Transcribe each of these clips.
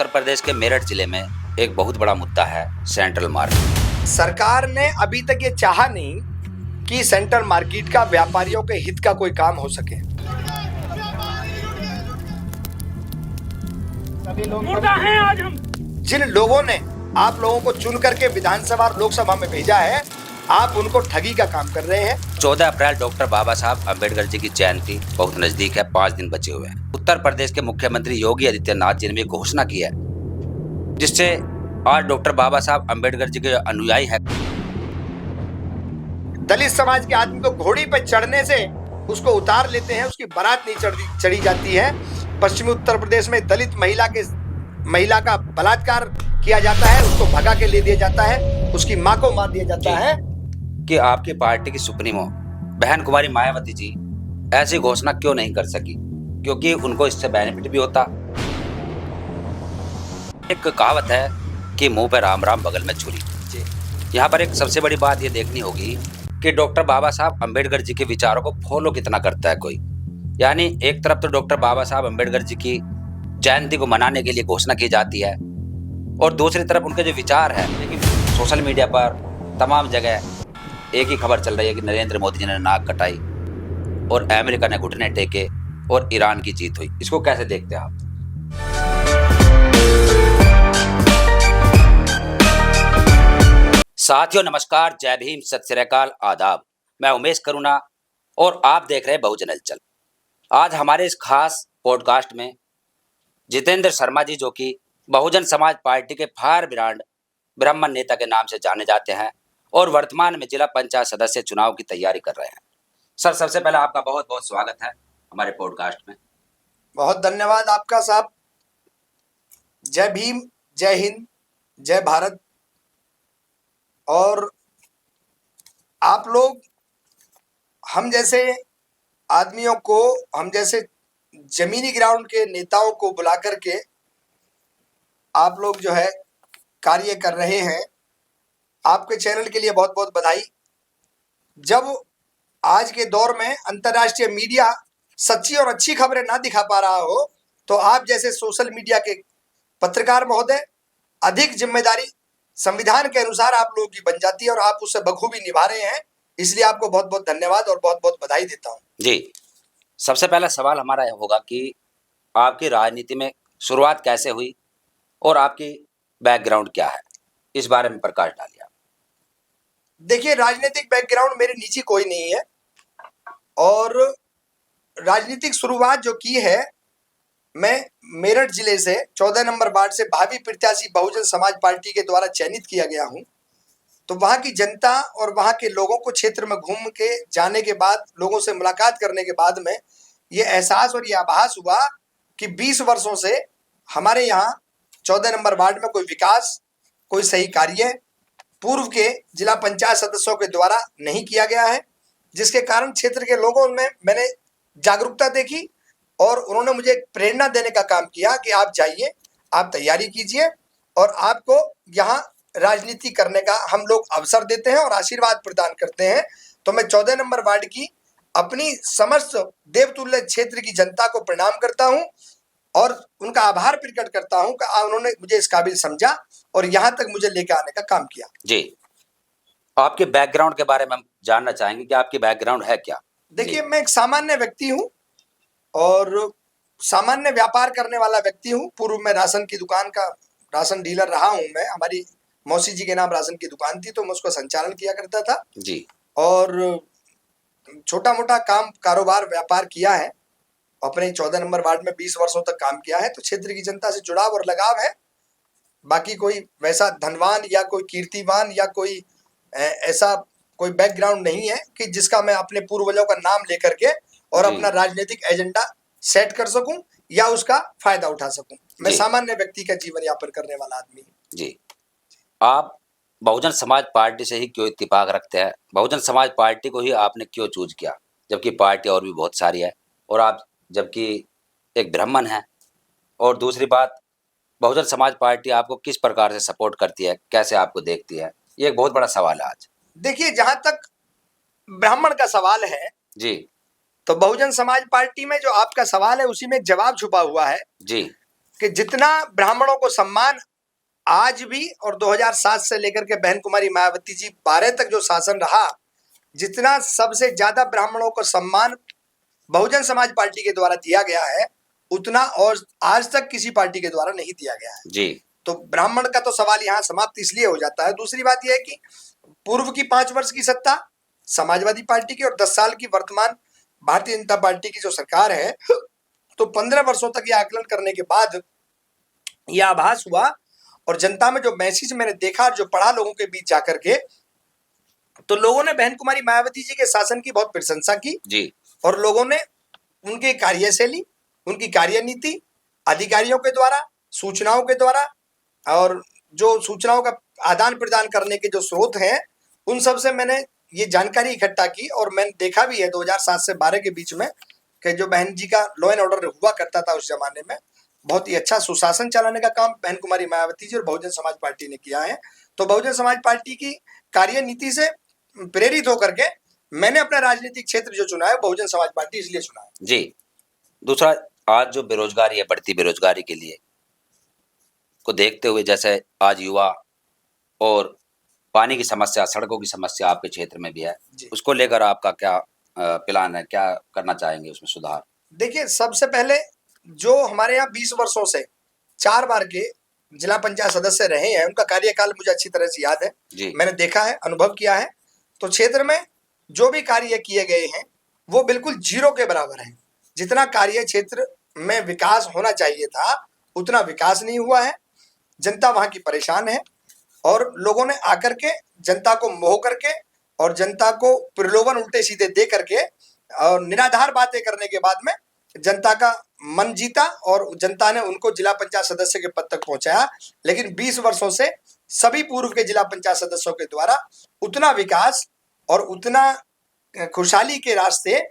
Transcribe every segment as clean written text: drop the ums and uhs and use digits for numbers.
उत्तर प्रदेश के मेरठ जिले में एक बहुत बड़ा मुद्दा है सेंट्रल मार्केट। सरकार ने अभी तक ये चाहा नहीं कि सेंट्रल मार्केट का व्यापारियों के हित का कोई काम हो सके। सभी लोग हैं आज हम जिन लोगों ने आप लोगों को चुन करके विधानसभा और लोकसभा में भेजा है, आप उनको ठगी का काम कर रहे हैं। 14 अप्रैल डॉक्टर बाबा साहब अम्बेडकर जी की जयंती बहुत नजदीक है, 5 दिन बचे हुए हैं। उत्तर प्रदेश के मुख्यमंत्री योगी आदित्यनाथ जी ने भी घोषणा की है, जिससे आज डॉक्टर बाबा साहब अम्बेडकर जी के अनुयायी हैं। दलित समाज के आदमी को घोड़ी पर चढ़ने से उसको उतार लेते हैं, उसकी बारात नहीं चढ़ी जाती है। पश्चिमी उत्तर प्रदेश में दलित महिला का बलात्कार किया जाता है, उसको भगा के ले दिया जाता है, उसकी मां को मार दिया जाता है। कि आपकी पार्टी की सुप्रीमो बहन कुमारी मायावती जी ऐसी घोषणा क्यों नहीं कर सकी, क्योंकि उनको इससे बेनिफिट भी होता। एक कहावत है कि मुंह पे राम राम बगल में छुरी। यहाँ पर एक सबसे बड़ी बात ये देखनी होगी कि डॉक्टर बाबा साहब अम्बेडकर जी के विचारों को फॉलो कितना करता है कोई। यानी एक तरफ तो डॉक्टर बाबा साहब अम्बेडकर जी की जयंती को मनाने के लिए घोषणा की जाती है, और दूसरी तरफ उनके जो विचार है, लेकिन सोशल मीडिया पर तमाम जगह एक ही खबर चल रही है कि नरेंद्र मोदी जी ने नाक कटाई और अमेरिका ने घुटने टेके और ईरान की जीत हुई। इसको कैसे देखते हैं आप? साथियों नमस्कार, जय भीम, सत श्री अकाल, आदाब। मैं उमेश करुणा और आप देख रहे हैं बहुजन हलचल। आज हमारे इस खास पॉडकास्ट में जितेंद्र शर्मा जी, जो कि बहुजन समाज पार्टी के फायर ब्रांड ब्राह्मण नेता के नाम से जाने जाते हैं और वर्तमान में जिला पंचायत सदस्य चुनाव की तैयारी कर रहे हैं। सर, सबसे पहले आपका बहुत बहुत स्वागत है हमारे पॉडकास्ट में। बहुत धन्यवाद आपका साहब। जय भीम, जय हिंद, जय भारत। और आप लोग हम जैसे आदमियों को, हम जैसे जमीनी ग्राउंड के नेताओं को बुला करके आप लोग जो है कार्य कर रहे हैं, आपके चैनल के लिए बहुत बहुत बधाई। जब आज के दौर में अंतर्राष्ट्रीय मीडिया सच्ची और अच्छी खबरें ना दिखा पा रहा हो, तो आप जैसे सोशल मीडिया के पत्रकार महोदय अधिक जिम्मेदारी संविधान के अनुसार आप लोगों की बन जाती है और आप उसे बखूबी निभा रहे हैं। इसलिए आपको बहुत बहुत धन्यवाद और बहुत बहुत बधाई देता हूं। जी, सबसे पहला सवाल हमारा यह होगा कि आपकी राजनीति में शुरुआत कैसे हुई और आपकी बैकग्राउंड क्या है, इस बारे में प्रकाश डालिए। देखिए, राजनीतिक बैकग्राउंड मेरे नीचे कोई नहीं है, और राजनीतिक शुरुआत जो की है, मैं मेरठ जिले से 14 नंबर वार्ड से भावी प्रत्याशी बहुजन समाज पार्टी के द्वारा चयनित किया गया हूं। तो वहां की जनता और वहां के लोगों को क्षेत्र में घूम के जाने के बाद, लोगों से मुलाकात करने के बाद में ये एहसास और ये आभास हुआ कि 20 वर्षों से हमारे यहाँ 14 नंबर वार्ड में कोई विकास, कोई सही कार्य पूर्व के जिला पंचायत सदस्यों के द्वारा नहीं किया गया है, जिसके कारण क्षेत्र के लोगों में मैंने जागरूकता देखी और उन्होंने मुझे प्रेरणा देने का काम किया कि आप जाइए, आप तैयारी कीजिए और आपको यहाँ राजनीति करने का हम लोग अवसर देते हैं और आशीर्वाद प्रदान करते हैं। तो मैं 14 नंबर वार्ड की अपनी समस्त देवतुल्य क्षेत्र की जनता को प्रणाम करता हूं और उनका आभार प्रकट करता हूं कि उन्होंने मुझे इस काबिल समझा और यहाँ तक मुझे लेकर आने का काम किया। जी, आपके बैकग्राउंड के बारे में हम जानना चाहेंगे कि आपकी बैकग्राउंड है क्या? देखिए, मैं एक सामान्य व्यक्ति हूँ और सामान्य व्यापार करने वाला व्यक्ति हूँ। पूर्व में राशन की दुकान का राशन डीलर रहा हूँ मैं। हमारी मौसी जी के नाम राशन की दुकान थी, तो मैं उसका संचालन किया करता था जी। और छोटा मोटा काम, कारोबार, व्यापार किया है। अपने 14 नंबर वार्ड में 20 वर्षों तक काम किया है, तो क्षेत्र की जनता से जुड़ाव और लगाव है। बाकी कोई वैसा धनवान या कोई कीर्तिवान या कोई ऐसा कोई बैकग्राउंड नहीं है कि जिसका मैं अपने पूर्वजों का नाम लेकर के और अपना राजनीतिक एजेंडा सेट कर सकूं या उसका फायदा उठा सकूं। मैं सामान्य व्यक्ति का जीवन यापन करने वाला आदमी हूं। जी, आप बहुजन समाज पार्टी से ही क्यों इत्तेफाक रखते हैं? बहुजन समाज पार्टी को ही आपने क्यों चूज किया, जबकि पार्टी और भी बहुत सारी है और आप जबकि एक ब्राह्मण हैं? और दूसरी बात, बहुजन समाज पार्टी आपको किस प्रकार से सपोर्ट करती है, कैसे आपको देखती है? ये एक बहुत बड़ा सवाल है आज। देखिए, जहां तक ब्राह्मण का सवाल है जी, तो बहुजन समाज पार्टी में जो आपका सवाल है उसी में एक जवाब छुपा हुआ है जी, कि जितना ब्राह्मणों को सम्मान आज भी और 2007 से लेकर के बहन कुमारी मायावती जी 12 तक जो शासन रहा, जितना सबसे ज्यादा ब्राह्मणों को सम्मान बहुजन समाज पार्टी के द्वारा दिया गया है, उतना और आज तक किसी पार्टी के द्वारा नहीं दिया गया है। जी। तो ब्राह्मण का तो सवाल यहाँ समाप्त इसलिए हो जाता है। दूसरी बात यह है कि पूर्व की 5 वर्ष की सत्ता समाजवादी पार्टी की और 10 साल की वर्तमान भारतीय जनता पार्टी की जो सरकार है, तो 15 वर्षों तक यह आकलन करने के बाद यह आभास हुआ और जनता में जो मैसेज मैंने देखा और जो पढ़ा लोगों के बीच जाकर के, तो लोगों ने बहन कुमारी मायावती जी के शासन की बहुत प्रशंसा की जी। और लोगों ने उनकी कार्यशैली, उनकी कार्यनीति, अधिकारियों के द्वारा, सूचनाओं के द्वारा और जो सूचनाओं का आदान प्रदान करने के जो स्रोत हैं, उन सब से मैंने ये जानकारी इकट्ठा की और मैंने देखा भी है 2007 से 12 के बीच में कि जो बहन जी का लॉ एंड ऑर्डर हुआ करता था उस जमाने में, बहुत ही अच्छा सुशासन चलाने का काम बहन कुमारी मायावती जी और बहुजन समाज पार्टी ने किया है। तो बहुजन समाज पार्टी की कार्यनीति से प्रेरित होकर के मैंने अपना राजनीतिक क्षेत्र जो चुना है बहुजन समाज पार्टी इसलिए चुना है। जी। दूसरा, आज जो बेरोजगारी है, बढ़ती बेरोजगारी के लिए को देखते हुए, जैसे आज युवा और पानी की समस्या, सड़कों की समस्या आपके क्षेत्र में भी है, उसको लेकर आपका क्या प्लान है, क्या करना चाहेंगे उसमें सुधार? देखिए, सबसे पहले जो हमारे यहाँ 20 वर्षों से 4 बार के जिला पंचायत सदस्य रहे हैं, उनका कार्यकाल मुझे अच्छी तरह से याद है। मैंने देखा है, अनुभव किया है। तो क्षेत्र में जो भी कार्य किए गए हैं वो बिल्कुल जीरो के बराबर है। जितना कार्य क्षेत्र में विकास होना चाहिए था उतना विकास नहीं हुआ है। जनता वहां की परेशान है और लोगों ने आकर के जनता को मोह करके और जनता को प्रलोभन उल्टे सीधे दे करके और निराधार बातें करने के बाद में जनता का मन जीता और जनता ने उनको जिला पंचायत सदस्य के पद तक पहुंचाया। लेकिन 20 वर्षों से सभी पूर्व के जिला पंचायत सदस्यों के द्वारा उतना विकास और उतना खुशहाली के रास्ते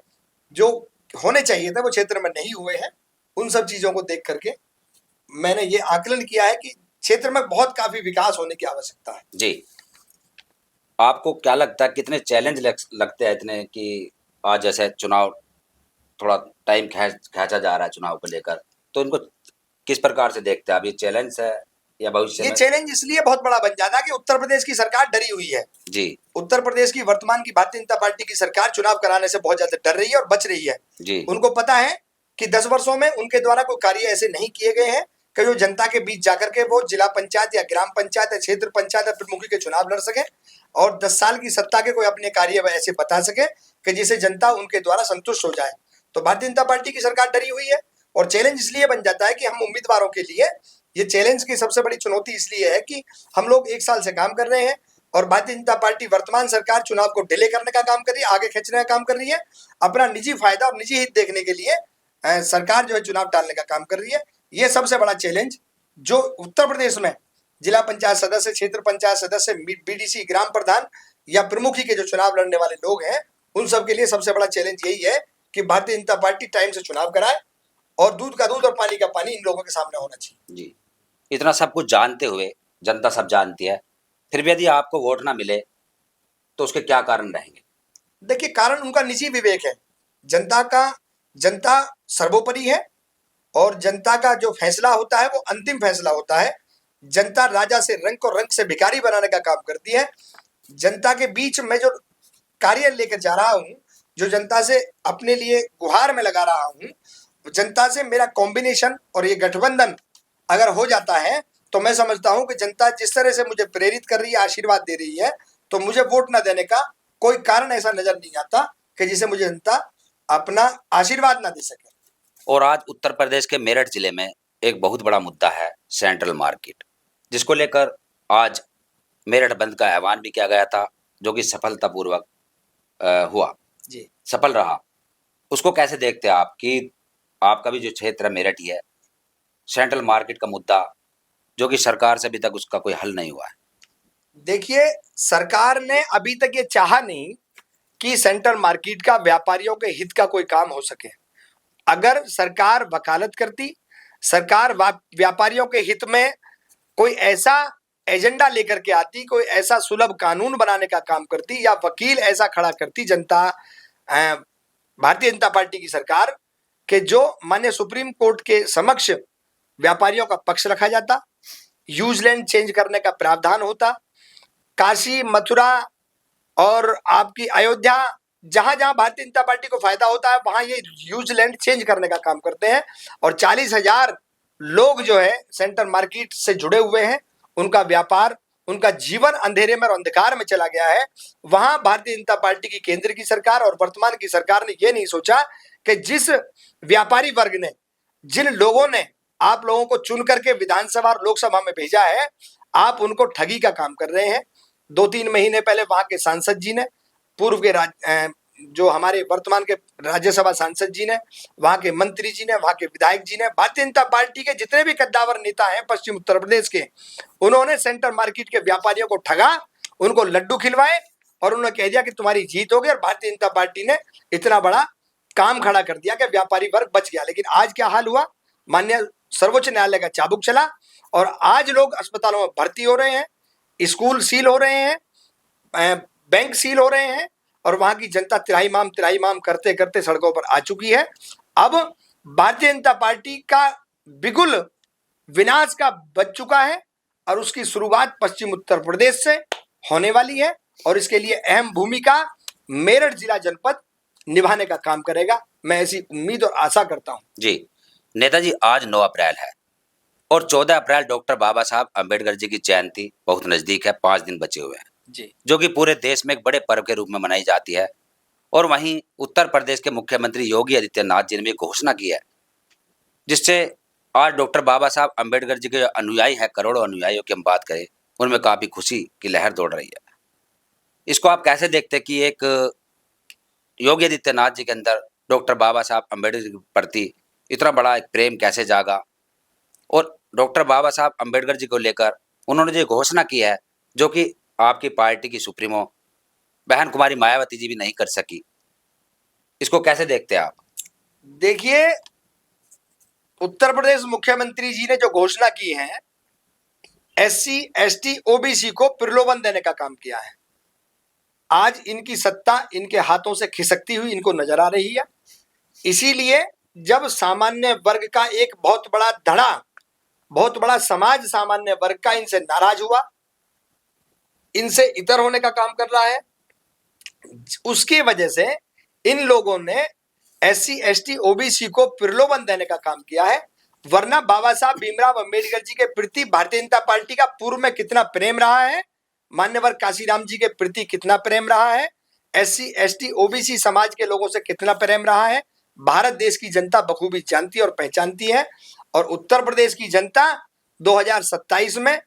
जो होने चाहिए थे वो क्षेत्र में नहीं हुए हैं। उन सब चीजों को देख करके मैंने ये आकलन किया है कि क्षेत्र में बहुत काफी विकास होने की आवश्यकता है। जी। आपको क्या लगता है कितने चैलेंज लगते हैं इतने कि आज जैसे चुनाव थोड़ा टाइम खींचा जा रहा है चुनाव को लेकर, तो इनको किस प्रकार से देखते हैं आप? ये चैलेंज है या भविष्य ये में? चैलेंज इसलिए बहुत बड़ा बन जाता है कि उत्तर प्रदेश की सरकार डरी हुई है। जी। उत्तर प्रदेश की वर्तमान की भारतीय जनता पार्टी की सरकार चुनाव कराने से बहुत ज्यादा डर रही है और बच रही है। जी। उनको पता है कि 10 वर्षों में उनके द्वारा कोई कार्य ऐसे नहीं किए गए हैं कि जो जनता के बीच जाकर के वो जिला पंचायत या ग्राम पंचायत या क्षेत्र पंचायत या प्रमुखी के चुनाव लड़ सके और 10 साल की सत्ता के कोई अपने कार्य ऐसे बता सके कि जिसे जनता उनके द्वारा संतुष्ट हो जाए। तो भारतीय जनता पार्टी की सरकार डरी हुई है और चैलेंज इसलिए बन जाता है कि हम उम्मीदवारों के लिए ये चैलेंज की सबसे बड़ी चुनौती इसलिए है कि हम लोग 1 साल से काम कर रहे हैं और भारतीय जनता पार्टी वर्तमान सरकार चुनाव को डिले करने का काम कर रही है, आगे खींचने का काम कर रही है, अपना निजी फायदा और निजी हित देखने के लिए सरकार जो है चुनाव टालने का काम कर रही है। ये सबसे बड़ा चैलेंज जो उत्तर प्रदेश में जिला पंचायत सदस्य, क्षेत्र पंचायत सदस्य, बीडीसी, ग्राम प्रधान या प्रमुखी के जो चुनाव लड़ने वाले लोग हैं उन सब के लिए सबसे बड़ा चैलेंज यही है कि भारतीय जनता पार्टी टाइम से चुनाव कराए और दूध का दूध और पानी का पानी इन लोगों के सामने होना चाहिए। जी। इतना सब कुछ जानते हुए, जनता सब जानती है, फिर भी यदि आपको वोट ना मिले तो उसके क्या कारण रहेंगे? देखिए, कारण उनका निजी विवेक है। जनता सर्वोपरि है और जनता का जो फैसला होता है वो अंतिम फैसला होता है। जनता राजा से रंक और रंक से भिखारी बनाने का काम करती है। जनता के बीच में जो कार्य लेकर जा रहा हूँ, जो जनता से अपने लिए गुहार में लगा रहा हूँ, जनता से मेरा कॉम्बिनेशन और ये गठबंधन अगर हो जाता है तो मैं समझता हूँ कि जनता जिस तरह से मुझे प्रेरित कर रही है, आशीर्वाद दे रही है, तो मुझे वोट न देने का कोई कारण ऐसा नजर नहीं आता कि जिसे मुझे जनता अपना आशीर्वाद ना दे सके। और आज उत्तर प्रदेश के मेरठ जिले में एक बहुत बड़ा मुद्दा है सेंट्रल मार्केट, जिसको लेकर आज मेरठ बंद का आह्वान भी किया गया था, जो कि सफलतापूर्वक हुआ, जी, सफल रहा। उसको कैसे देखते हैं आप कि आपका भी जो क्षेत्र है मेरठ ही है, सेंट्रल मार्केट का मुद्दा जो कि सरकार से अभी तक उसका कोई हल नहीं हुआ है? देखिए, सरकार ने अभी तक ये चाहा नहीं कि सेंट्रल मार्केट का व्यापारियों के हित का कोई काम हो सके। अगर सरकार वकालत करती, सरकार व्यापारियों के हित में कोई ऐसा एजेंडा लेकर के आती, कोई ऐसा सुलभ कानून बनाने का काम करती या वकील ऐसा खड़ा करती जनता भारतीय जनता पार्टी की सरकार के जो माननीय सुप्रीम कोर्ट के समक्ष व्यापारियों का पक्ष रखा जाता, यूज लैंड चेंज करने का प्रावधान होता, काशी, मथुरा और आपकी अयोध्या, जहां जहां भारतीय जनता पार्टी को फायदा होता है वहां ये यूज लैंड चेंज करने का काम करते हैं। और 40,000 लोग जो है सेंट्रल मार्केट से जुड़े हुए हैं, उनका व्यापार, उनका जीवन अंधेरे में और अंधकार में चला गया है। वहां भारतीय जनता पार्टी की केंद्र की सरकार और वर्तमान की सरकार ने यह नहीं सोचा कि जिस व्यापारी वर्ग ने, जिन लोगों ने आप लोगों को चुन करके विधानसभा और लोकसभा में भेजा है, आप उनको ठगी का काम कर रहे हैं। 2-3 महीने पहले वहां के सांसद जी ने, पूर्व के जो हमारे वर्तमान के राज्यसभा सांसद जी ने, वहां के मंत्री जी ने, वहां के विधायक जी ने, भारतीय जनता पार्टी के जितने भी कद्दावर नेता हैं पश्चिम उत्तर प्रदेश के, उन्होंने सेंट्रल मार्केट के व्यापारियों को ठगा, उनको लड्डू खिलवाए और उन्होंने कह दिया कि तुम्हारी जीत हो गई। और भारतीय जनता पार्टी ने इतना बड़ा काम खड़ा कर दिया कि व्यापारी वर्ग बच गया। लेकिन आज क्या हाल हुआ, माननीय सर्वोच्च न्यायालय का चाबुक चला और आज लोग अस्पतालों में भर्ती हो रहे हैं, स्कूल सील हो रहे हैं, बैंक सील हो रहे हैं और वहां की जनता तिराही माम करते करते सड़कों पर आ चुकी है। अब भारतीय जनता पार्टी का बिगुल विनाश का बच चुका है और उसकी शुरुआत पश्चिम उत्तर प्रदेश से होने वाली है और इसके लिए अहम भूमिका मेरठ जिला जनपद निभाने का काम करेगा। मैं ऐसी उम्मीद और आशा करता हूं। जी नेताजी, आज 9 अप्रैल है और 14 अप्रैल डॉक्टर बाबा साहब अम्बेडकर जी की जयंती बहुत नजदीक है, 5 दिन बचे हुए हैं जी, जो कि पूरे देश में एक बड़े पर्व के रूप में मनाई जाती है। और वहीं उत्तर प्रदेश के मुख्यमंत्री योगी आदित्यनाथ जी ने भी घोषणा की है, जिससे आज डॉक्टर बाबा साहब अम्बेडकर जी के अनुयायी हैं, करोड़ों अनुयायियों की हम बात करें, उनमें काफी खुशी की लहर दौड़ रही है। इसको आप कैसे देखते हैं कि एक योगी आदित्यनाथ जी के अंदर डॉक्टर बाबा साहब अम्बेडकर के प्रति इतना बड़ा एक प्रेम कैसे जागा, और डॉक्टर बाबा साहब अम्बेडकर जी को लेकर उन्होंने जो घोषणा की है, जो कि आपकी पार्टी की सुप्रीमो बहन कुमारी मायावती जी भी नहीं कर सकी, इसको कैसे देखते हैं आप? देखिए, उत्तर प्रदेश मुख्यमंत्री जी ने जो घोषणा की है, SC, ST, OBC को प्रलोभन देने का काम किया है। आज इनकी सत्ता इनके हाथों से खिसकती हुई इनको नजर आ रही है। इसीलिए जब सामान्य वर्ग का एक बहुत बड़ा धड़ा, बहुत बड़ा समाज सामान्य वर्ग का इनसे नाराज हुआ, इनसे इतर होने का काम कर रहा है, उसकी वजह से इन लोगों ने SC, ST, OBC को प्रलोभन देने का काम किया है। वरना बाबा साहब भीमराव अंबेडकर जी के प्रति भारतीय जनता पार्टी का पूर्व में कितना प्रेम रहा है, मान्यवर काशीराम जी के प्रति कितना प्रेम रहा है, SC, ST, OBC समाज के लोगों से कितना प्रेम रहा है, भारत देश की जनता बखूबी जानती और पहचानती है। और उत्तर प्रदेश की जनता 2027 में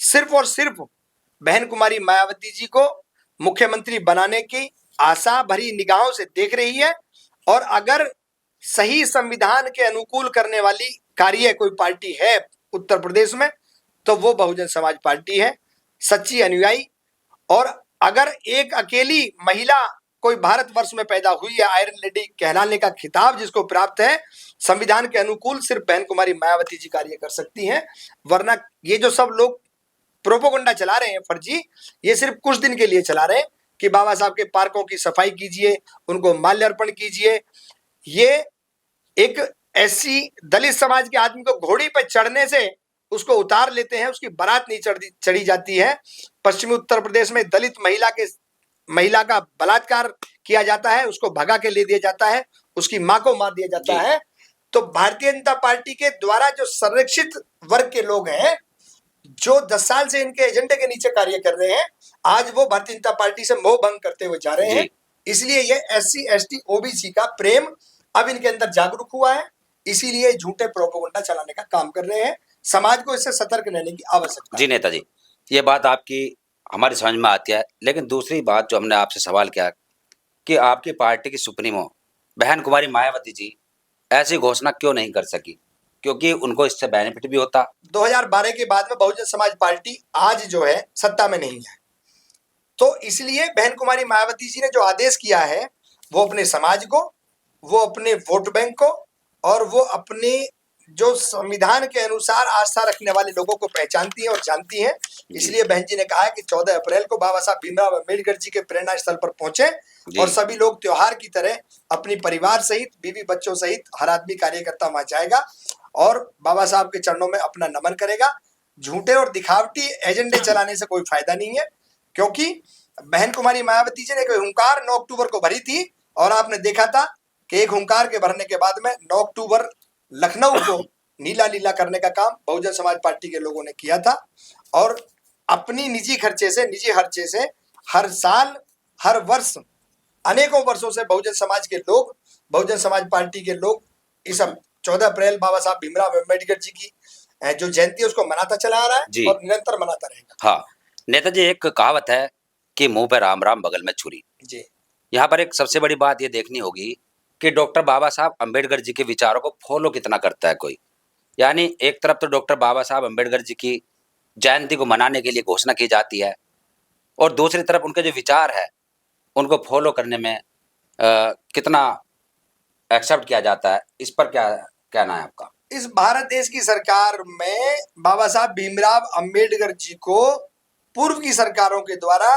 सिर्फ और सिर्फ बहन कुमारी मायावती जी को मुख्यमंत्री बनाने की आशा भरी निगाहों से देख रही है। और अगर सही संविधान के अनुकूल करने वाली कार्य कोई पार्टी है उत्तर प्रदेश में, तो वो बहुजन समाज पार्टी है, सच्ची अनुयायी। और अगर एक अकेली महिला कोई भारतवर्ष में पैदा हुई है, आयरन लेडी कहलाने का खिताब जिसको प्राप्त है, संविधान के अनुकूल सिर्फ बहन कुमारी मायावती जी कार्य कर सकती हैं। वरना ये जो सब लोग प्रोपोगंडा चला रहे हैं फर्जी, ये सिर्फ कुछ दिन के लिए चला रहे हैं कि बाबा साहब के पार्कों की सफाई कीजिए, उनको माल्यार्पण कीजिए। ये एक SC दलित समाज के आदमी को घोड़ी पर चढ़ने से उसको उतार लेते हैं, उसकी बारात नहीं चढ़ी जाती है। पश्चिमी उत्तर प्रदेश में दलित महिला का बलात्कार किया जाता है, उसको भगा के ले दिया जाता है, उसकी मां को मार दिया जाता है। तो भारतीय जनता पार्टी के द्वारा जो संरक्षित वर्ग के लोग हैं, जो 10 साल से इनके एजेंडे के नीचे कार्य कर रहे हैं, आज वो भारतीय जनता पार्टी से मोह भंग करते हुए जा रहे हैं। इसलिए ये SC, ST, OBC का प्रेम अब इनके अंदर जागरूक हुआ है, इसीलिए झूठे प्रोपोगंडा चलाने का काम कर रहे हैं। समाज को इससे सतर्क रहने की आवश्यकता है। जी नेताजी, ये बात आपकी हमारी समझ में आती है, लेकिन दूसरी बात जो हमने आपसे सवाल किया कि आपकी पार्टी की सुप्रीमो बहन कुमारी मायावती जी ऐसी घोषणा क्यों नहीं कर सकी, क्योंकि उनको इससे बेनिफिट भी होता। 2012 के बाद में बहुजन समाज पार्टी आज जो है सत्ता में नहीं है, तो इसलिए बहन कुमारी मायावती जी ने जो आदेश किया है, वो अपने समाज को, वो अपने वोट बैंक को और वो अपने जो संविधान के अनुसार आस्था रखने वाले लोगों को पहचानती है और जानती है। इसलिए बहन जी ने कहा है कि 14 अप्रैल को बाबा साहब भीमराव अंबेडकर जी के प्रेरणा स्थल पर पहुंचे और सभी लोग त्योहार की तरह अपनी परिवार सहित, बीवी बच्चों सहित हर आदमी कार्यकर्ता वहां जाएगा और बाबा साहब के चरणों में अपना नमन करेगा। झूठे और दिखावटी एजेंडे चलाने से कोई फायदा नहीं है, क्योंकि बहन कुमारी मायावती जी ने एक हुंकार 9 अक्टूबर को भरी थी और आपने देखा था कि एक हुंकार के भरने के बाद में 9 अक्टूबर लखनऊ को नीला लीला करने का काम बहुजन समाज पार्टी के लोगों ने किया था। और अपनी निजी खर्चे से हर साल हर वर्ष अनेकों वर्षों से बहुजन समाज पार्टी के लोग इस 14 अप्रैल बाबा साहब भीमराव अम्बेडकर जी की जो जयंती है उसको मनाता चला आ रहा जी। है और निरंतर मनाता रहेगा। हाँ, नेताजी एक कहावत है कि मुंह पे राम राम बगल में छुरी। जी यहाँ पर एक सबसे बड़ी बात ये देखनी होगी कि डॉक्टर बाबा साहब अम्बेडकर जी के विचारों को फॉलो कितना करता है कोई। यानी एक तरफ तो डॉक्टर बाबा साहब अम्बेडकर जी की जयंती को मनाने के लिए घोषणा की जाती है और दूसरी तरफ उनके जो विचार है उनको फॉलो करने में कितना एक्सेप्ट किया जाता है। इस पर क्या कहना है आपका? इस भारत देश की सरकार में बाबा साहब भीमराव अंबेडकर जी को पूर्व की सरकारों के द्वारा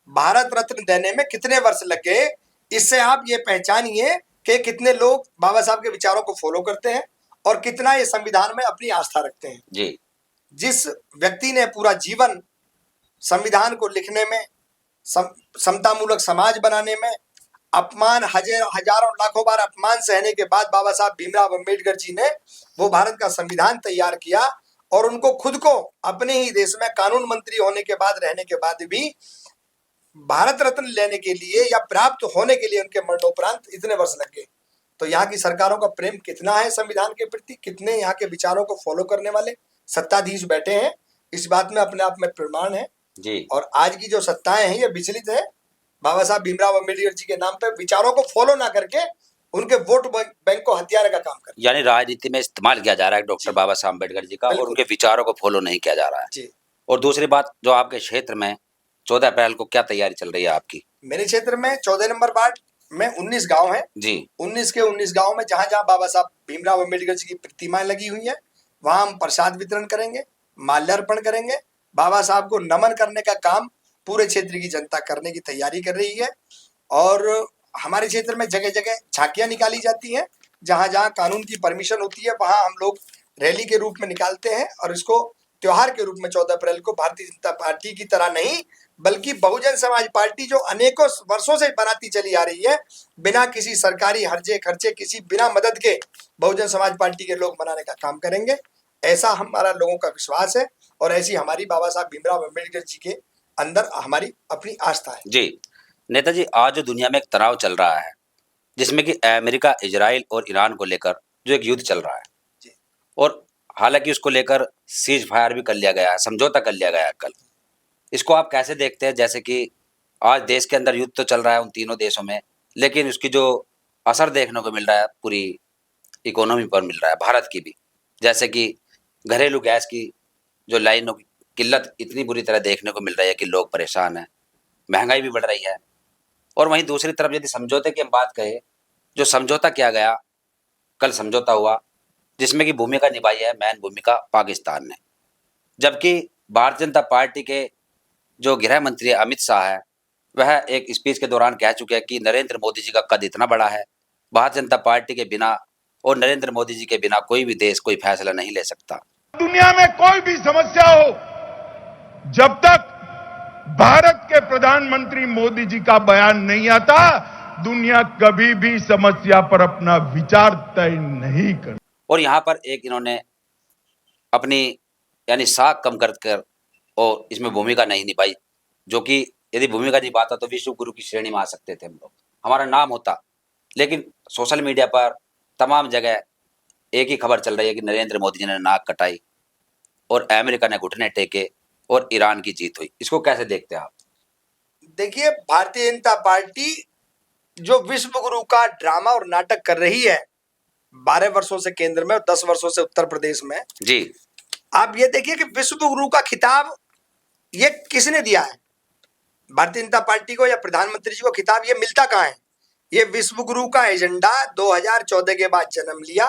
भारत रत्न देने में कितने वर्ष लग गए, इससे आप ये पहचानिए कि कितने लोग बाबा साहब के विचारों को फॉलो करते हैं और कितना ये संविधान में अपनी आस्था रखते हैं। जी। जिस व्यक्ति ने पूरा जीवन संविधान को लिखने में, समतामूलक समाज बनाने में, अपमान हजारों लाखों बार अपमान सहने के बाद बाबा साहब भीमराव अंबेडकर जी ने वो भारत का संविधान तैयार किया और उनको खुद को अपने ही देश में कानून मंत्री होने के बाद रहने के बाद भी भारत रत्न लेने के लिए या प्राप्त होने के लिए उनके मरणोपरांत इतने वर्ष लग गए। तो यहाँ की सरकारों का प्रेम कितना है संविधान के प्रति, कितने यहाँ के विचारों को फॉलो करने वाले सत्ताधीश बैठे हैं, इस बात में अपने आप में प्रमाण है। जी। और आज की जो सत्ताएं हैं ये विचलित है बाबा साहब भीमराव अम्बेडकर जी के नाम पे विचारों को फॉलो ना करके उनके वोट बैंक को हथियाने का काम कर, यानी राजनीति में इस्तेमाल किया जा रहा है डॉक्टर बाबा साहब अम्बेडकर जी का और उनके विचारों को फॉलो नहीं किया जा रहा है। जी। और दूसरी बात, जो आपके क्षेत्र में 14 अप्रैल को क्या तैयारी चल रही है आपकी? मेरे क्षेत्र में 14 नंबर वार्ड में 19 गांव हैं जी। 19 के 19 गांव में जहां जहां बाबा साहब भीमराव अम्बेडकर जी की प्रतिमाएं लगी हुई है वहां हम प्रसाद वितरण करेंगे, माल्यार्पण करेंगे। बाबा साहब को नमन करने का काम पूरे क्षेत्र की जनता करने की तैयारी कर रही है और हमारे क्षेत्र में जगह जगह झांकियां निकाली जाती हैं, जहां जहां कानून की परमिशन होती है वहां हम लोग रैली के रूप में निकालते हैं और इसको त्योहार के रूप में 14 अप्रैल को भारतीय जनता पार्टी की तरह नहीं बल्कि बहुजन समाज पार्टी जो अनेकों वर्षों से बनाती चली आ रही है, बिना किसी सरकारी हर्जे खर्चे, किसी बिना मदद के बहुजन समाज पार्टी के लोग मनाने का काम करेंगे। ऐसा हमारा लोगों का विश्वास है और ऐसी हमारी बाबा साहब भीमराव अम्बेडकर जी के अंदर हमारी अपनी आस्था है। जी। नेताजी, आज जो दुनिया में एक तनाव चल रहा है जिसमें कि अमेरिका, इजराइल और ईरान को लेकर जो एक युद्ध चल रहा है जी। और हालांकि उसको लेकर सीज फायर भी कर लिया गया है, समझौता कर लिया गया है कल। इसको आप कैसे देखते हैं? जैसे कि आज देश के अंदर युद्ध तो चल रहा है उन तीनों देशों में, लेकिन उसकी जो असर देखने को मिल रहा है पूरी इकोनॉमी पर मिल रहा है, भारत की भी। जैसे कि घरेलू गैस की जो लाइनों की किल्लत इतनी बुरी तरह देखने को मिल रही है कि लोग परेशान हैं, महंगाई भी बढ़ रही है। और वहीं दूसरी तरफ यदि समझौते की हम बात करें, जो समझौता किया गया, कल समझौता हुआ जिसमें कि भूमिका निभाई है मैन भूमिका पाकिस्तान ने, जबकि भारतीय जनता पार्टी के जो गृह मंत्री अमित शाह है वह एक स्पीच के दौरान कह चुके हैं कि नरेंद्र मोदी जी का कद इतना बड़ा है, भारतीय जनता पार्टी के बिना और नरेंद्र मोदी जी के बिना कोई भी देश कोई फैसला नहीं ले सकता। दुनिया में कोई भी समस्या हो, जब तक भारत के प्रधानमंत्री मोदी जी का बयान नहीं आता, दुनिया कभी भी समस्या पर अपना विचार तय नहीं कर। और यहाँ पर एक इन्होंने अपनी यानी साख कम कर और इसमें भूमिका नहीं निभाई, जो कि यदि भूमिका निभाता तो विश्व गुरु की श्रेणी में आ सकते थे हम लोग, हमारा नाम होता। लेकिन सोशल मीडिया पर तमाम जगह एक ही खबर चल रही है कि नरेंद्र मोदी जी ने नाक कटाई और अमेरिका ने घुटने टेके और ईरान की जीत हुई। इसको कैसे देखते हैं आप? देखिए, भारतीय जनता पार्टी जो विश्व गुरु का ड्रामा और नाटक कर रही है 12 वर्षों से केंद्र में और 10 वर्षों से उत्तर प्रदेश में, जी। आप ये देखिए कि विश्व गुरु का खिताब ये किसने दिया है भारतीय जनता पार्टी को या प्रधानमंत्री जी को? खिताब ये मिलता कहाँ है? ये विश्व गुरु का एजेंडा 2014 के बाद जन्म लिया।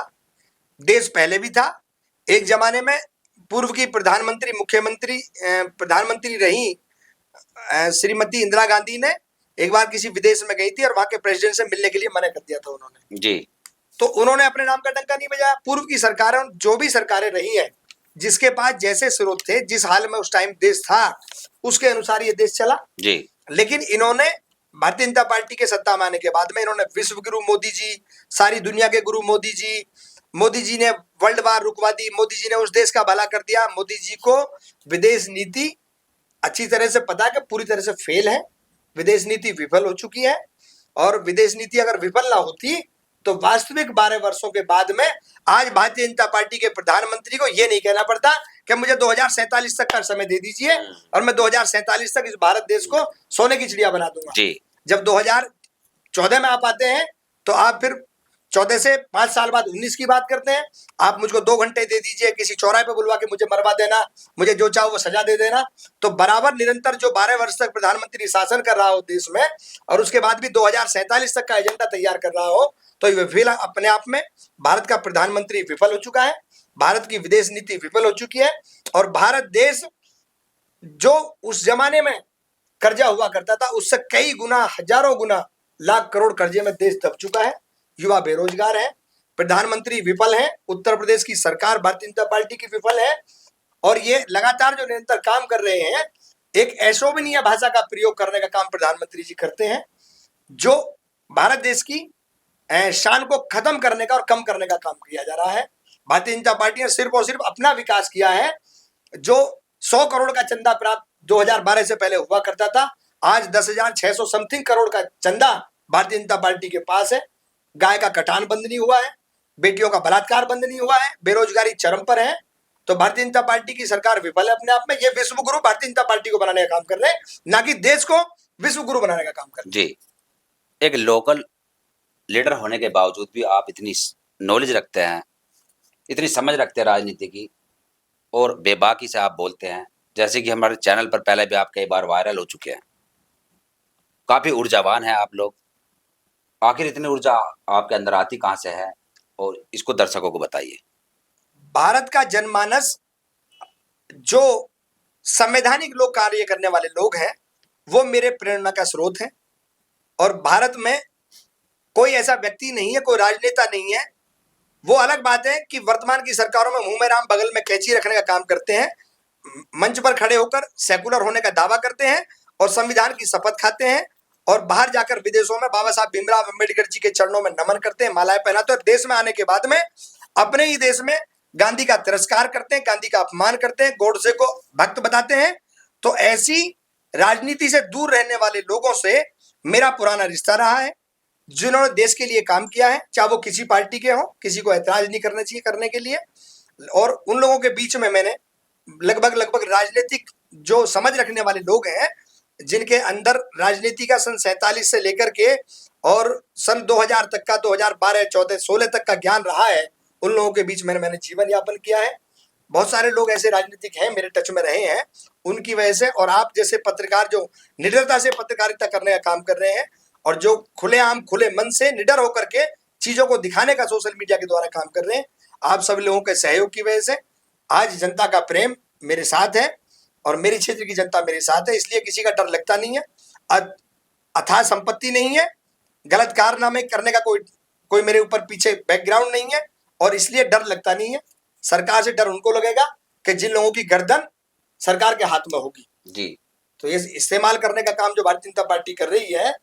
देश पहले भी था, एक जमाने में पूर्व की प्रधानमंत्री रही श्रीमती इंदिरा गांधी ने एक बार किसी विदेश में गई थी और वहां के प्रेसिडेंट से मिलने के लिए मना कर दिया था उन्होंने। जी। तो उन्होंने अपने नाम का डंका नहीं बजाया। पूर्व की सरकारें, जो भी सरकारें रही हैं, जिसके पास जैसे स्रोत थे, जिस हाल में उस टाइम देश था, उसके अनुसार ये देश चला। जी लेकिन इन्होंने भारतीय जनता पार्टी के सत्ता में आने के बाद में इन्होंने विश्व गुरु मोदी जी, सारी दुनिया के गुरु मोदी जी ने वर्ल्ड वार रुकवा दी, मोदी जी ने उस देश का भला कर दिया। मोदी जी को विदेश नीति अच्छी तरह से पता है कि पूरी तरह से फेल है, विदेश नीति विफल हो चुकी है। और विदेश नीति अगर विफल ना होती तो वास्तविक 12 वर्षों के बाद में आज भारतीय जनता पार्टी के प्रधानमंत्री को यह नहीं कहना पड़ता कि मुझे 2047 तक का समय दे दीजिए और मैं 2047 तक इस भारत देश को सोने की चिड़िया बना दूंगा। जी जब 2014 में आप आते हैं तो आप फिर 14 से 5 साल बाद 19 की बात करते हैं। आप मुझको 2 घंटे दे दीजिए, किसी चौराहे पे बुलवा के मुझे मरवा देना, मुझे जो चाहो वो सजा दे देना। तो बराबर निरंतर जो 12 वर्ष तक प्रधानमंत्री शासन कर रहा हो देश में और उसके बाद भी 2047 तक का एजेंडा तैयार कर रहा हो, तो ये विफल अपने आप में भारत का प्रधानमंत्री विफल हो चुका है, भारत की विदेश नीति विफल हो चुकी है। और भारत देश जो उस जमाने में कर्जा हुआ करता था उससे कई गुना, हजारों गुना, लाख करोड़ कर्जे में देश दब चुका है। युवा बेरोजगार है, प्रधानमंत्री विफल है, उत्तर प्रदेश की सरकार भारतीय जनता पार्टी की विफल है। और ये लगातार जो निरंतर काम कर रहे हैं, एक अशोभनीय भाषा का प्रयोग करने का काम प्रधानमंत्री जी करते हैं, जो भारत देश की शान को खत्म करने का और कम करने का काम किया जा रहा है। भारतीय जनता पार्टी ने सिर्फ और सिर्फ अपना विकास किया है। जो 100 करोड़ का चंदा प्राप्त 2012 से पहले हुआ करता था, आज 10,600 समथिंग करोड़ का चंदा भारतीय जनता पार्टी के पास है। गाय का कटान बंद नहीं हुआ है, बेटियों का बलात्कार बंद नहीं हुआ है, बेरोजगारी चरम पर है। तो भारतीय जनता पार्टी की सरकार विफल है अपने आप में। ये विश्व गुरु भारतीय जनता पार्टी को बनाने का काम कर रहे हैं, ना कि देश को विश्व गुरु बनाने का काम कर रहे हैं। जी, एक लोकल लीडर होने के बावजूद भी आप इतनी नॉलेज रखते हैं, इतनी समझ रखते हैं राजनीति की, और बेबाकी से आप बोलते हैं, जैसे कि हमारे चैनल पर पहले भी आप कई बार वायरल हो चुके हैं। काफी ऊर्जावान है आप लोग। आखिर इतनी ऊर्जा आपके अंदर आती कहां से है, और इसको दर्शकों को बताइए। भारत का जनमानस, जो संवैधानिक लोग कार्य करने वाले लोग हैं, वो मेरे प्रेरणा का स्रोत है। और भारत में कोई ऐसा व्यक्ति नहीं है, कोई राजनेता नहीं है। वो अलग बात है कि वर्तमान की सरकारों में मुंह में राम बगल में कैंची रखने का काम करते हैं, मंच पर खड़े होकर सेकुलर होने का दावा करते हैं और संविधान की शपथ खाते हैं, और बाहर जाकर विदेशों में बाबा साहब भीमराव अंबेडकर जी के चरणों में नमन करते हैं, मालाएं पहनाते हैं। और देश में आने के बाद में अपने ही देश में गांधी का तिरस्कार करते हैं, गांधी का अपमान करते हैं, गोडसे को भक्त बताते हैं। तो ऐसी राजनीति से दूर रहने वाले लोगों से मेरा पुराना रिश्ता रहा है, जिन्होंने देश के लिए काम किया है, चाहे वो किसी पार्टी के हो, किसी को ऐतराज नहीं करना चाहिए करने के लिए। और उन लोगों के बीच में मैंने लगभग राजनीतिक जो समझ रखने वाले लोग हैं, जिनके अंदर राजनीति का सन 47 से लेकर के और सन 2000 तक का, 2012, 14, 16 तक का ज्ञान रहा है, उन लोगों के बीच मैंने जीवन यापन किया है। बहुत सारे लोग ऐसे राजनीतिक हैं, मेरे टच में रहे हैं, उनकी वजह से। और आप जैसे पत्रकार जो निडरता से पत्रकारिता करने का काम कर रहे हैं और जो खुलेआम, खुले मन से निडर होकर के चीजों को दिखाने का सोशल मीडिया के द्वारा काम कर रहे हैं, आप सब लोगों के सहयोग की वजह से आज जनता का प्रेम मेरे साथ है और मेरे क्षेत्र की जनता मेरे साथ है। इसलिए किसी का डर लगता नहीं है, अथाह संपत्ति नहीं है, गलत कारनामे करने का कोई मेरे ऊपर पीछे बैकग्राउंड नहीं है, और इसलिए डर लगता नहीं है। सरकार से डर उनको लगेगा कि जिन लोगों की गर्दन सरकार के हाथ में होगी। जी, तो ये इस्तेमाल करने का काम जो भारतीय जनता पार्टी कर रही है,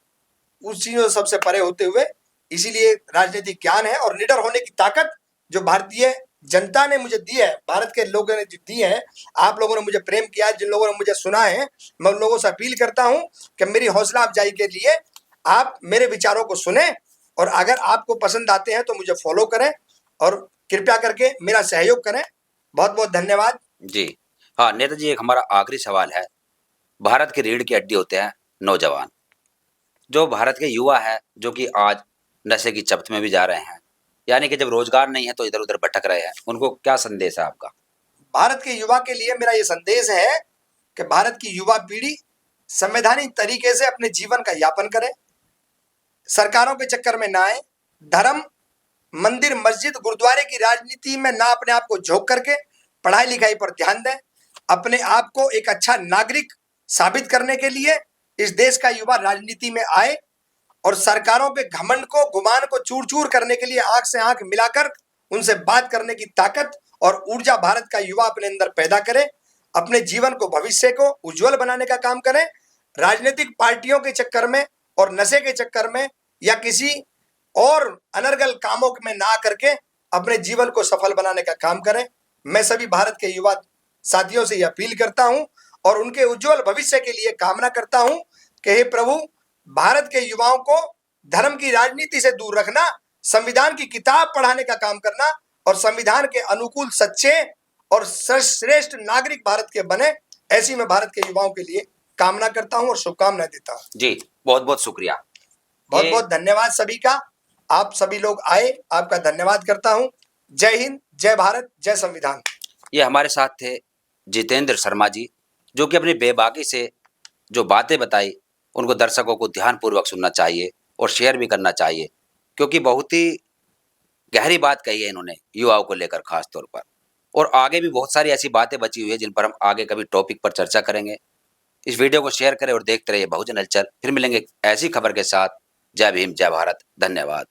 उस चीजों से सबसे परे होते हुए, इसीलिए राजनीतिक ज्ञान है और निडर होने की ताकत जो भारतीय जनता ने मुझे दी है, भारत के लोगों ने दी है, आप लोगों ने मुझे प्रेम किया है, जिन लोगों ने मुझे सुना है, मैं उन लोगों से अपील करता हूं कि मेरी हौसला अफजाई के लिए आप मेरे विचारों को सुने, और अगर आपको पसंद आते हैं तो मुझे फॉलो करें और कृपया करके मेरा सहयोग करें। बहुत बहुत धन्यवाद। जी हाँ नेताजी, एक हमारा आखिरी सवाल है। भारत की रीढ़ की हड्डी होते हैं नौजवान, जो भारत के युवा है, जो कि आज नशे की चपत में भी जा रहे हैं, यानी कि जब रोजगार नहीं है तो इधर उधर भटक रहे हैं, उनको क्या संदेश है आपका? भारत के युवा के लिए मेरा ये संदेश है कि भारत की युवा पीढ़ी संवैधानिक तरीके से अपने जीवन का यापन करे, सरकारों के चक्कर में ना आए, धर्म, मंदिर, मस्जिद, गुरुद्वारे की राजनीति में ना अपने आप को झोंक करके पढ़ाई लिखाई पर ध्यान दें। अपने आप को एक अच्छा नागरिक साबित करने के लिए इस देश का युवा राजनीति में आए और सरकारों के घमंड को, गुमान को चूर चूर करने के लिए आंख से आंख मिलाकर उनसे बात करने की ताकत और ऊर्जा भारत का युवा अपने अंदर पैदा करे, अपने जीवन को, भविष्य को उज्जवल बनाने का काम करें। राजनीतिक पार्टियों के चक्कर में और नशे के चक्कर में या किसी और अनर्गल कामों में ना करके अपने जीवन को सफल बनाने का काम करें। मैं सभी भारत के युवा साथियों से यह अपील करता हूं और उनके उज्जवल भविष्य के लिए कामना करता हूं कि हे प्रभु, भारत के युवाओं को धर्म की राजनीति से दूर रखना, संविधान की किताब पढ़ाने का काम करना और संविधान के अनुकूल सच्चे और श्रेष्ठ नागरिक भारत के बने, ऐसी मैं भारत के युवाओं के लिए कामना करता हूं और शुभकामनाएं देता हूं। जी, बहुत बहुत शुक्रिया। बहुत ये- बहुत धन्यवाद सभी का। आप सभी लोग आए, आपका धन्यवाद करता हूं। जय हिंद, जय भारत, जय संविधान। ये हमारे साथ थे जितेंद्र शर्मा जी, जो कि अपनी बेबाकी से जो बातें बताई उनको दर्शकों को ध्यानपूर्वक सुनना चाहिए और शेयर भी करना चाहिए, क्योंकि बहुत ही गहरी बात कही है इन्होंने युवाओं को लेकर खास तौर पर। और आगे भी बहुत सारी ऐसी बातें बची हुई है जिन पर हम आगे कभी टॉपिक पर चर्चा करेंगे। इस वीडियो को शेयर करें और देखते रहिए बहुजन हलचल। फिर मिलेंगे ऐसी खबर के साथ। जय भीम, जय भारत, धन्यवाद।